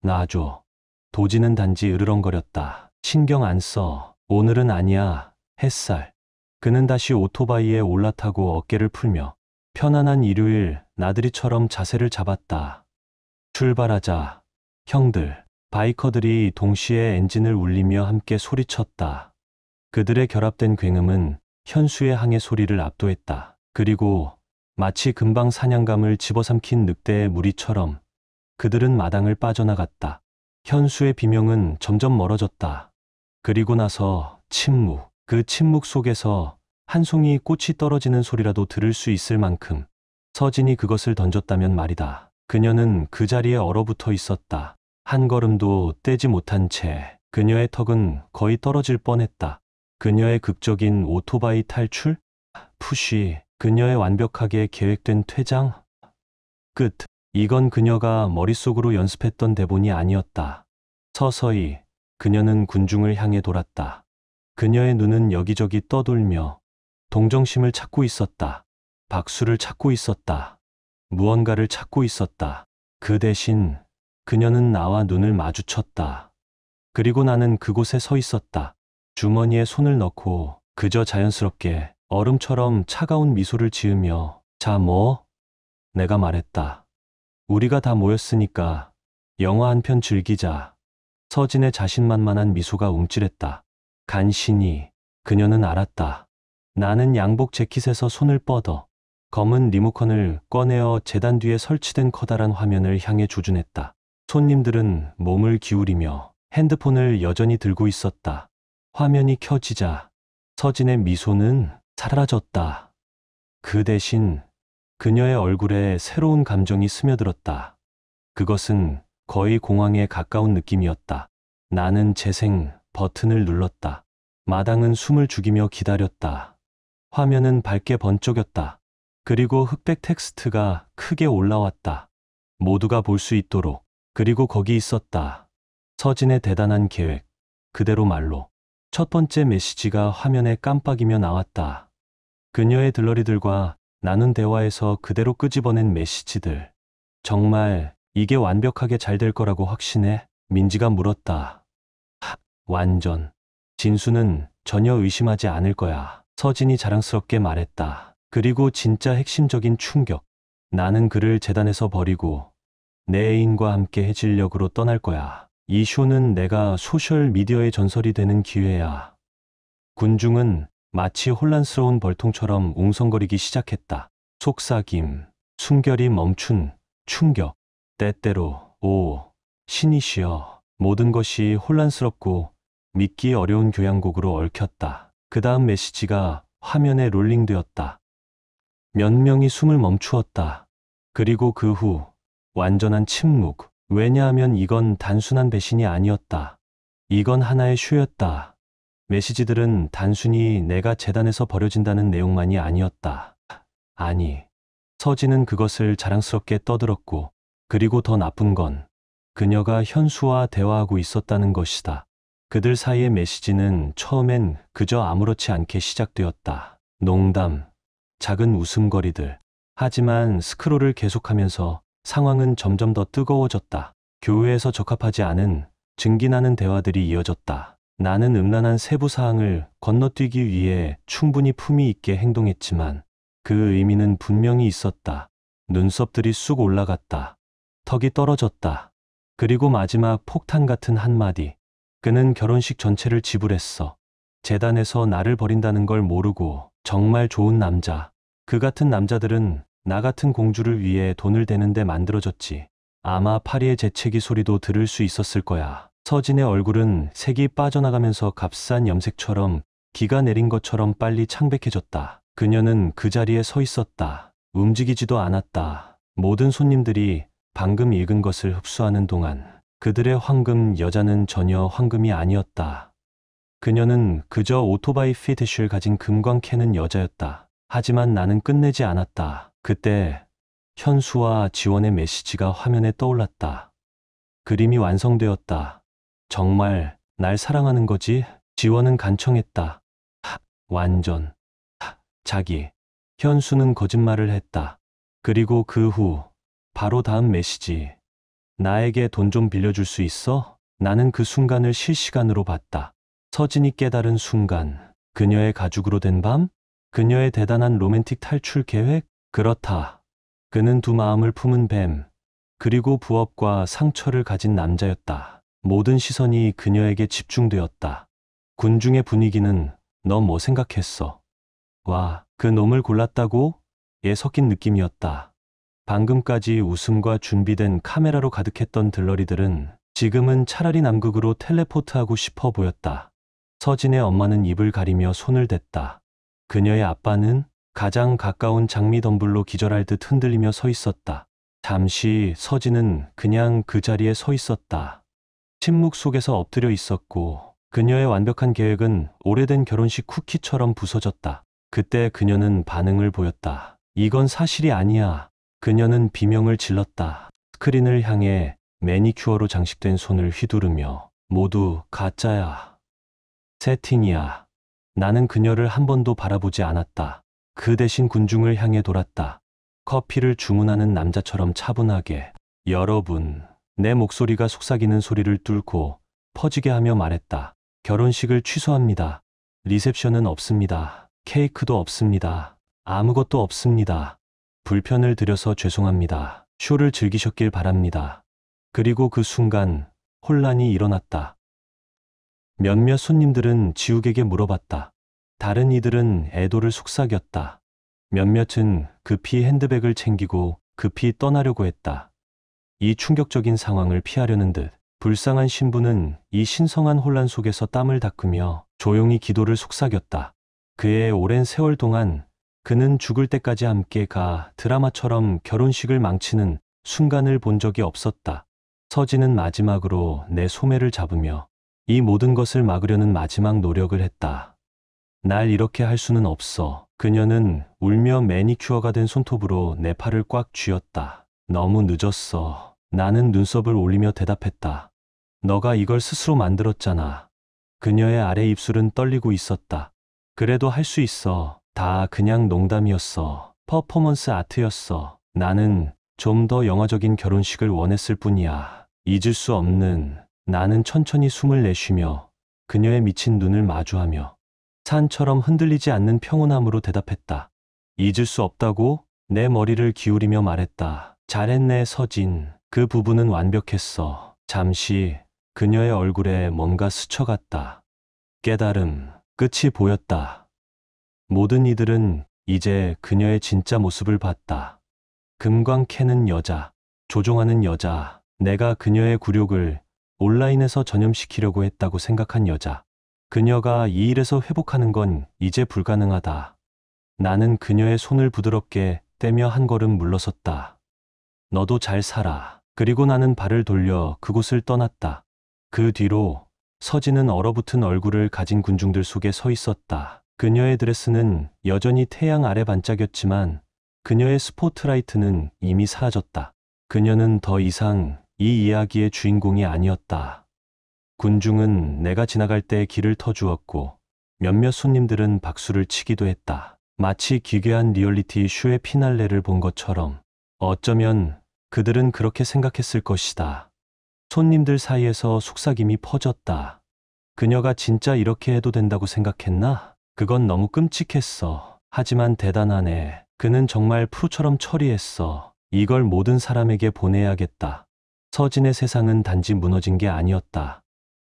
놔줘. 도지는 단지 으르렁거렸다. 신경 안 써. 오늘은 아니야. 햇살. 그는 다시 오토바이에 올라타고 어깨를 풀며 편안한 일요일 나들이처럼 자세를 잡았다. 출발하자. 형들. 바이커들이 동시에 엔진을 울리며 함께 소리쳤다. 그들의 결합된 굉음은 현수의 항해 소리를 압도했다. 그리고 마치 금방 사냥감을 집어삼킨 늑대의 무리처럼 그들은 마당을 빠져나갔다. 현수의 비명은 점점 멀어졌다. 그리고 나서 침묵. 그 침묵 속에서 한 송이 꽃이 떨어지는 소리라도 들을 수 있을 만큼 서진이 그것을 던졌다면 말이다. 그녀는 그 자리에 얼어붙어 있었다. 한 걸음도 떼지 못한 채 그녀의 턱은 거의 떨어질 뻔했다. 그녀의 극적인 오토바이 탈출? 푸쉬. 그녀의 완벽하게 계획된 퇴장? 끝. 이건 그녀가 머릿속으로 연습했던 대본이 아니었다. 서서히 그녀는 군중을 향해 돌았다. 그녀의 눈은 여기저기 떠돌며 동정심을 찾고 있었다. 박수를 찾고 있었다. 무언가를 찾고 있었다. 그 대신 그녀는 나와 눈을 마주쳤다. 그리고 나는 그곳에 서 있었다. 주머니에 손을 넣고 그저 자연스럽게 얼음처럼 차가운 미소를 지으며 자 뭐? 내가 말했다. 우리가 다 모였으니까 영화 한 편 즐기자. 서진의 자신만만한 미소가 움찔했다. 간신히 그녀는 알았다. 나는 양복 재킷에서 손을 뻗어 검은 리모컨을 꺼내어 재단 뒤에 설치된 커다란 화면을 향해 조준했다. 손님들은 몸을 기울이며 핸드폰을 여전히 들고 있었다. 화면이 켜지자 서진의 미소는 사라졌다. 그 대신 그녀의 얼굴에 새로운 감정이 스며들었다. 그것은 거의 공황에 가까운 느낌이었다. 나는 재생 버튼을 눌렀다. 마당은 숨을 죽이며 기다렸다. 화면은 밝게 번쩍였다. 그리고 흑백 텍스트가 크게 올라왔다. 모두가 볼 수 있도록. 그리고 거기 있었다. 서진의 대단한 계획. 그대로 말로. 첫 번째 메시지가 화면에 깜빡이며 나왔다. 그녀의 들러리들과 나눈 대화에서 그대로 끄집어낸 메시지들. 정말 이게 완벽하게 잘 될 거라고 확신해? 민지가 물었다. 완전. 진수는 전혀 의심하지 않을 거야. 서진이 자랑스럽게 말했다. 그리고 진짜 핵심적인 충격. 나는 그를 재단에서 버리고 내 애인과 함께 해질녘으로 떠날 거야. 이 쇼는 내가 소셜 미디어의 전설이 되는 기회야. 군중은 마치 혼란스러운 벌통처럼 웅성거리기 시작했다. 속삭임, 숨결이 멈춘 충격, 때때로 오, 신이시여. 모든 것이 혼란스럽고 믿기 어려운 교향곡으로 얽혔다. 그 다음 메시지가 화면에 롤링되었다. 몇 명이 숨을 멈추었다. 그리고 그 후 완전한 침묵. 왜냐하면 이건 단순한 배신이 아니었다. 이건 하나의 쇼였다. 메시지들은 단순히 내가 재단에서 버려진다는 내용만이 아니었다. 아니, 서진은 그것을 자랑스럽게 떠들었고, 그리고 더 나쁜 건 그녀가 현수와 대화하고 있었다는 것이다. 그들 사이의 메시지는 처음엔 그저 아무렇지 않게 시작되었다. 농담, 작은 웃음거리들. 하지만 스크롤을 계속하면서 상황은 점점 더 뜨거워졌다. 교회에서 적합하지 않은 증기나는 대화들이 이어졌다. 나는 음란한 세부 사항을 건너뛰기 위해 충분히 품위 있게 행동했지만 그 의미는 분명히 있었다. 눈썹들이 쑥 올라갔다. 턱이 떨어졌다. 그리고 마지막 폭탄 같은 한마디. 그는 결혼식 전체를 지불했어. 재단에서 나를 버린다는 걸 모르고 정말 좋은 남자. 그 같은 남자들은 나 같은 공주를 위해 돈을 대는데 만들어졌지. 아마 파리의 재채기 소리도 들을 수 있었을 거야. 서진의 얼굴은 색이 빠져나가면서 값싼 염색처럼 기가 내린 것처럼 빨리 창백해졌다. 그녀는 그 자리에 서 있었다. 움직이지도 않았다. 모든 손님들이 방금 읽은 것을 흡수하는 동안 그들의 황금 여자는 전혀 황금이 아니었다. 그녀는 그저 오토바이 피트실 가진 금광 캐는 여자였다. 하지만 나는 끝내지 않았다. 그때 현수와 지원의 메시지가 화면에 떠올랐다. 그림이 완성되었다. 정말 날 사랑하는 거지? 지원은 간청했다. 완전. 자기. 현수는 거짓말을 했다. 그리고 그 후 바로 다음 메시지. 나에게 돈 좀 빌려줄 수 있어? 나는 그 순간을 실시간으로 봤다. 서진이 깨달은 순간. 그녀의 가죽으로 된 밤? 그녀의 대단한 로맨틱 탈출 계획? 그렇다. 그는 두 마음을 품은 뱀. 그리고 부업과 상처를 가진 남자였다. 모든 시선이 그녀에게 집중되었다. 군중의 분위기는 너 뭐 생각했어? 와, 그 놈을 골랐다고? 에 섞인 느낌이었다. 방금까지 웃음과 준비된 카메라로 가득했던 들러리들은 지금은 차라리 남극으로 텔레포트하고 싶어 보였다. 서진의 엄마는 입을 가리며 손을 댔다. 그녀의 아빠는 가장 가까운 장미 덤불로 기절할 듯 흔들리며 서 있었다. 잠시 서진은 그냥 그 자리에 서 있었다. 침묵 속에서 엎드려 있었고 그녀의 완벽한 계획은 오래된 결혼식 쿠키처럼 부서졌다. 그때 그녀는 반응을 보였다. 이건 사실이 아니야. 그녀는 비명을 질렀다. 스크린을 향해 매니큐어로 장식된 손을 휘두르며 모두 가짜야. 세팅이야. 나는 그녀를 한 번도 바라보지 않았다. 그 대신 군중을 향해 돌았다. 커피를 주문하는 남자처럼 차분하게. 여러분, 내 목소리가 속삭이는 소리를 뚫고 퍼지게 하며 말했다. 결혼식을 취소합니다. 리셉션은 없습니다. 케이크도 없습니다. 아무것도 없습니다. 불편을 드려서 죄송합니다. 쇼를 즐기셨길 바랍니다. 그리고 그 순간 혼란이 일어났다. 몇몇 손님들은 지욱에게 물어봤다. 다른 이들은 애도를 속삭였다. 몇몇은 급히 핸드백을 챙기고 급히 떠나려고 했다. 이 충격적인 상황을 피하려는 듯 불쌍한 신부는 이 신성한 혼란 속에서 땀을 닦으며 조용히 기도를 속삭였다. 그의 오랜 세월 동안 그는 죽을 때까지 함께 가 드라마처럼 결혼식을 망치는 순간을 본 적이 없었다. 서진은 마지막으로 내 소매를 잡으며 이 모든 것을 막으려는 마지막 노력을 했다. 날 이렇게 할 수는 없어. 그녀는 울며 매니큐어가 된 손톱으로 내 팔을 꽉 쥐었다. 너무 늦었어. 나는 눈썹을 올리며 대답했다. 너가 이걸 스스로 만들었잖아. 그녀의 아래 입술은 떨리고 있었다. 그래도 할 수 있어. 다 그냥 농담이었어. 퍼포먼스 아트였어. 나는 좀 더 영화적인 결혼식을 원했을 뿐이야. 잊을 수 없는. 나는 천천히 숨을 내쉬며 그녀의 미친 눈을 마주하며 산처럼 흔들리지 않는 평온함으로 대답했다. 잊을 수 없다고? 내 머리를 기울이며 말했다. 잘했네, 서진. 그 부분은 완벽했어. 잠시 그녀의 얼굴에 뭔가 스쳐갔다. 깨달음. 끝이 보였다. 모든 이들은 이제 그녀의 진짜 모습을 봤다. 금광 캐는 여자, 조종하는 여자, 내가 그녀의 굴욕을 온라인에서 전염시키려고 했다고 생각한 여자. 그녀가 이 일에서 회복하는 건 이제 불가능하다. 나는 그녀의 손을 부드럽게 떼며 한 걸음 물러섰다. 너도 잘 살아. 그리고 나는 발을 돌려 그곳을 떠났다. 그 뒤로 서진은 얼어붙은 얼굴을 가진 군중들 속에 서 있었다. 그녀의 드레스는 여전히 태양 아래 반짝였지만 그녀의 스포트라이트는 이미 사라졌다. 그녀는 더 이상 이 이야기의 주인공이 아니었다. 군중은 내가 지나갈 때 길을 터주었고 몇몇 손님들은 박수를 치기도 했다. 마치 기괴한 리얼리티 쇼의 피날레를 본 것처럼. 어쩌면 그들은 그렇게 생각했을 것이다. 손님들 사이에서 속삭임이 퍼졌다. 그녀가 진짜 이렇게 해도 된다고 생각했나? 그건 너무 끔찍했어. 하지만 대단하네. 그는 정말 프로처럼 처리했어. 이걸 모든 사람에게 보내야겠다. 서진의 세상은 단지 무너진 게 아니었다.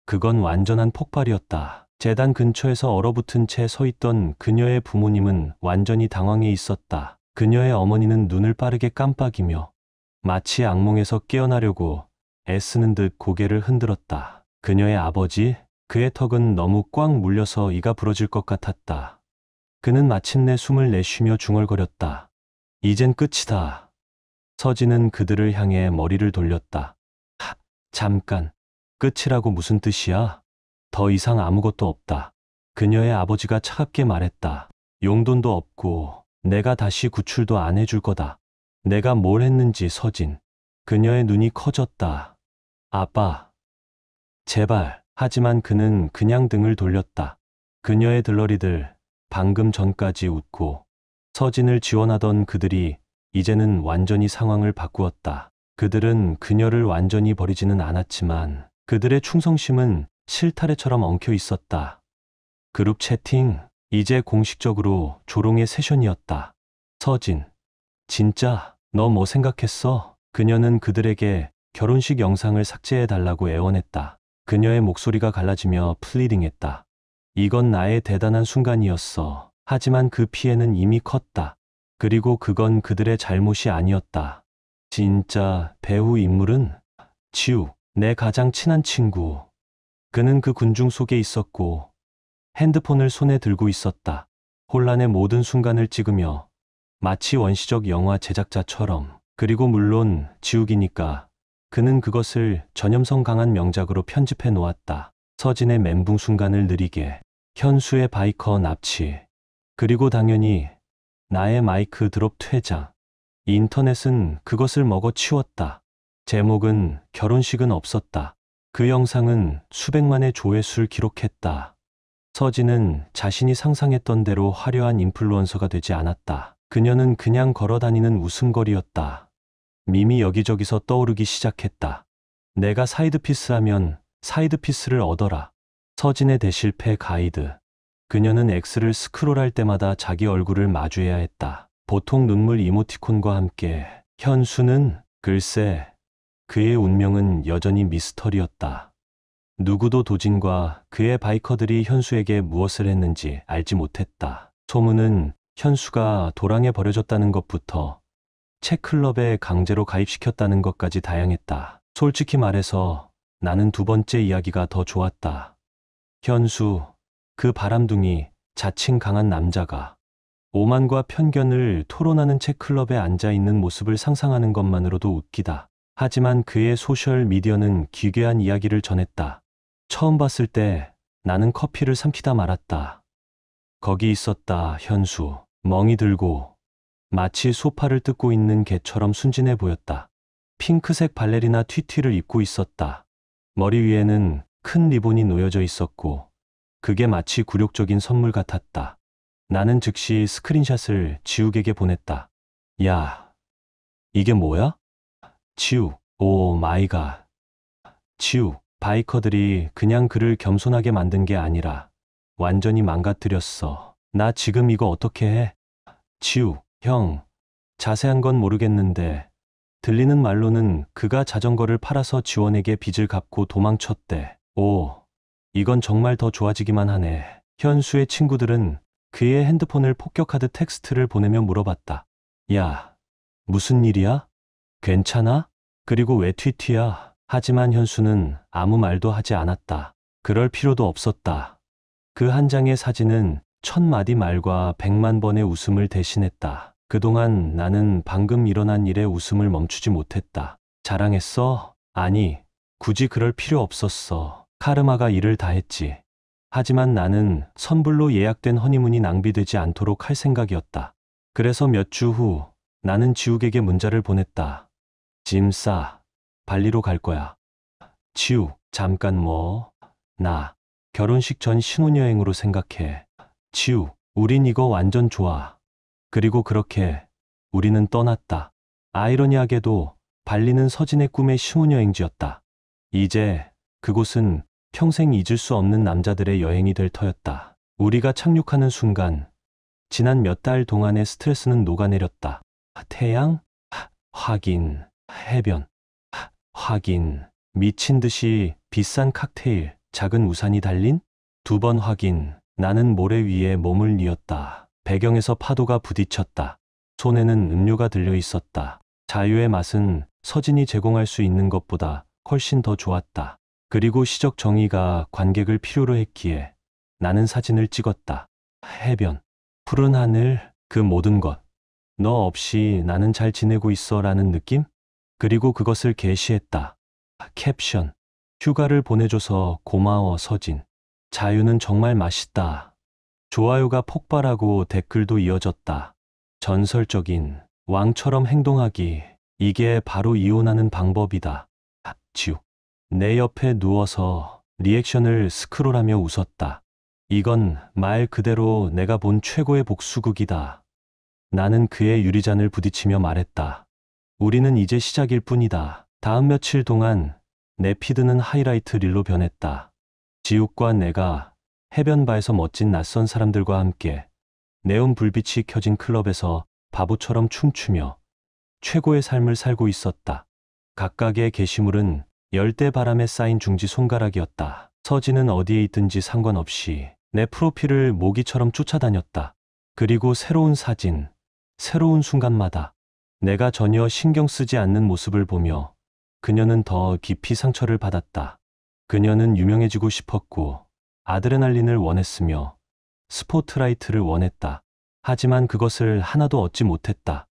그건 완전한 폭발이었다. 재단 근처에서 얼어붙은 채 서 있던 그녀의 부모님은 완전히 당황해 있었다. 그녀의 어머니는 눈을 빠르게 깜빡이며 마치 악몽에서 깨어나려고 애쓰는 듯 고개를 흔들었다. 그녀의 아버지, 그의 턱은 너무 꽉 물려서 이가 부러질 것 같았다. 그는 마침내 숨을 내쉬며 중얼거렸다. 이젠 끝이다. 서진은 그들을 향해 머리를 돌렸다. 잠깐. 끝이라고 무슨 뜻이야? 더 이상 아무것도 없다. 그녀의 아버지가 차갑게 말했다. 용돈도 없고 내가 다시 구출도 안 해줄 거다. 내가 뭘 했는지 서진. 그녀의 눈이 커졌다. 아빠. 제발. 하지만 그는 그냥 등을 돌렸다. 그녀의 들러리들 방금 전까지 웃고 서진을 지원하던 그들이 이제는 완전히 상황을 바꾸었다. 그들은 그녀를 완전히 버리지는 않았지만 그들의 충성심은 실타래처럼 엉켜 있었다. 그룹 채팅, 이제 공식적으로 조롱의 세션이었다. 서진, 진짜 너 뭐 생각했어? 그녀는 그들에게 결혼식 영상을 삭제해달라고 애원했다. 그녀의 목소리가 갈라지며 플리딩했다. 이건 나의 대단한 순간이었어. 하지만 그 피해는 이미 컸다. 그리고 그건 그들의 잘못이 아니었다. 진짜 배우 인물은 지우, 내 가장 친한 친구. 그는 그 군중 속에 있었고 핸드폰을 손에 들고 있었다. 혼란의 모든 순간을 찍으며 마치 원시적 영화 제작자처럼. 그리고 물론 지우기니까 그는 그것을 전염성 강한 명작으로 편집해 놓았다. 서진의 멘붕 순간을 느리게, 현수의 바이커 납치, 그리고 당연히 나의 마이크 드롭 퇴장. 인터넷은 그것을 먹어치웠다. 제목은 결혼식은 없었다. 그 영상은 수백만의 조회수를 기록했다. 서진은 자신이 상상했던 대로 화려한 인플루언서가 되지 않았다. 그녀는 그냥 걸어다니는 웃음거리였다. 밈이 여기저기서 떠오르기 시작했다. 내가 사이드피스하면 사이드피스를 얻어라. 서진의 대실패 가이드. 그녀는 X를 스크롤할 때마다 자기 얼굴을 마주해야 했다. 보통 눈물 이모티콘과 함께. 현수는 글쎄, 그의 운명은 여전히 미스터리였다. 누구도 도진과 그의 바이커들이 현수에게 무엇을 했는지 알지 못했다. 소문은 현수가 도랑에 버려졌다는 것부터 책클럽에 강제로 가입시켰다는 것까지 다양했다. 솔직히 말해서 나는 두 번째 이야기가 더 좋았다. 현수, 그 바람둥이, 자칭 강한 남자가 오만과 편견을 토론하는 책클럽에 앉아있는 모습을 상상하는 것만으로도 웃기다. 하지만 그의 소셜미디어는 기괴한 이야기를 전했다. 처음 봤을 때 나는 커피를 삼키다 말았다. 거기 있었다, 현수. 멍이 들고 마치 소파를 뜯고 있는 개처럼 순진해 보였다. 핑크색 발레리나 튀티를 입고 있었다. 머리 위에는 큰 리본이 놓여져 있었고 그게 마치 굴욕적인 선물 같았다. 나는 즉시 스크린샷을 지욱에게 보냈다. 야, 이게 뭐야? 지욱, 오 마이 갓. 지욱, 바이커들이 그냥 그를 겸손하게 만든 게 아니라 완전히 망가뜨렸어. 나 지금 이거 어떻게 해? 지욱, 형, 자세한 건 모르겠는데 들리는 말로는 그가 자전거를 팔아서 지원에게 빚을 갚고 도망쳤대. 오, 이건 정말 더 좋아지기만 하네. 현수의 친구들은 그의 핸드폰을 폭격하듯 텍스트를 보내며 물어봤다. 야, 무슨 일이야? 괜찮아? 그리고 왜 튀튀야? 하지만 현수는 아무 말도 하지 않았다. 그럴 필요도 없었다. 그 한 장의 사진은 1000마디 말과 100만 번의 웃음을 대신했다. 그동안 나는 방금 일어난 일에 웃음을 멈추지 못했다. 자랑했어? 아니, 굳이 그럴 필요 없었어. 카르마가 일을 다 했지. 하지만 나는 선불로 예약된 허니문이 낭비되지 않도록 할 생각이었다. 그래서 몇 주 후 나는 지욱에게 문자를 보냈다. 짐 싸. 발리로 갈 거야. 지욱, 잠깐 뭐? 나 결혼식 전 신혼여행으로 생각해. 지욱, 우린 이거 완전 좋아. 그리고 그렇게 우리는 떠났다. 아이러니하게도 발리는 서진의 꿈의 신혼여행지였다. 이제 그곳은 평생 잊을 수 없는 남자들의 여행이 될 터였다. 우리가 착륙하는 순간 지난 몇 달 동안의 스트레스는 녹아내렸다. 태양? 확인. 해변? 확인. 미친 듯이 비싼 칵테일, 작은 우산이 달린? 2번 확인. 나는 모래 위에 몸을 뉘었다. 배경에서 파도가 부딪혔다. 손에는 음료가 들려 있었다. 자유의 맛은 서진이 제공할 수 있는 것보다 훨씬 더 좋았다. 그리고 시적 정의가 관객을 필요로 했기에 나는 사진을 찍었다. 해변, 푸른 하늘, 그 모든 것. 너 없이 나는 잘 지내고 있어 라는 느낌? 그리고 그것을 게시했다. 캡션, 휴가를 보내줘서 고마워 서진. 자유는 정말 맛있다. 좋아요가 폭발하고 댓글도 이어졌다. 전설적인 왕처럼 행동하기. 이게 바로 이혼하는 방법이다. 지우. 내 옆에 누워서 리액션을 스크롤하며 웃었다. 이건 말 그대로 내가 본 최고의 복수극이다. 나는 그의 유리잔을 부딪히며 말했다. 우리는 이제 시작일 뿐이다. 다음 며칠 동안 내 피드는 하이라이트 릴로 변했다. 지욱과 내가 해변바에서 멋진 낯선 사람들과 함께 네온 불빛이 켜진 클럽에서 바보처럼 춤추며 최고의 삶을 살고 있었다. 각각의 게시물은 열대 바람에 쌓인 중지 손가락이었다. 서진은 어디에 있든지 상관없이 내 프로필을 모기처럼 쫓아다녔다. 그리고 새로운 사진, 새로운 순간마다 내가 전혀 신경 쓰지 않는 모습을 보며 그녀는 더 깊이 상처를 받았다. 그녀는 유명해지고 싶었고 아드레날린을 원했으며 스포트라이트를 원했다. 하지만 그것을 하나도 얻지 못했다.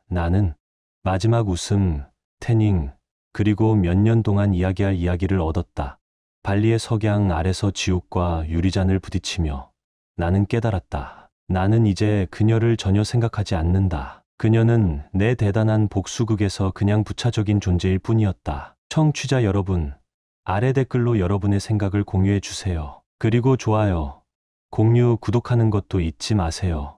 나는 마지막 웃음, 태닝, 그리고 몇 년 동안 이야기할 이야기를 얻었다. 발리의 석양 아래서 지옥과 유리잔을 부딪히며 나는 깨달았다. 나는 이제 그녀를 전혀 생각하지 않는다. 그녀는 내 대단한 복수극에서 그냥 부차적인 존재일 뿐이었다. 청취자 여러분, 아래 댓글로 여러분의 생각을 공유해 주세요. 그리고 좋아요, 공유, 구독하는 것도 잊지 마세요.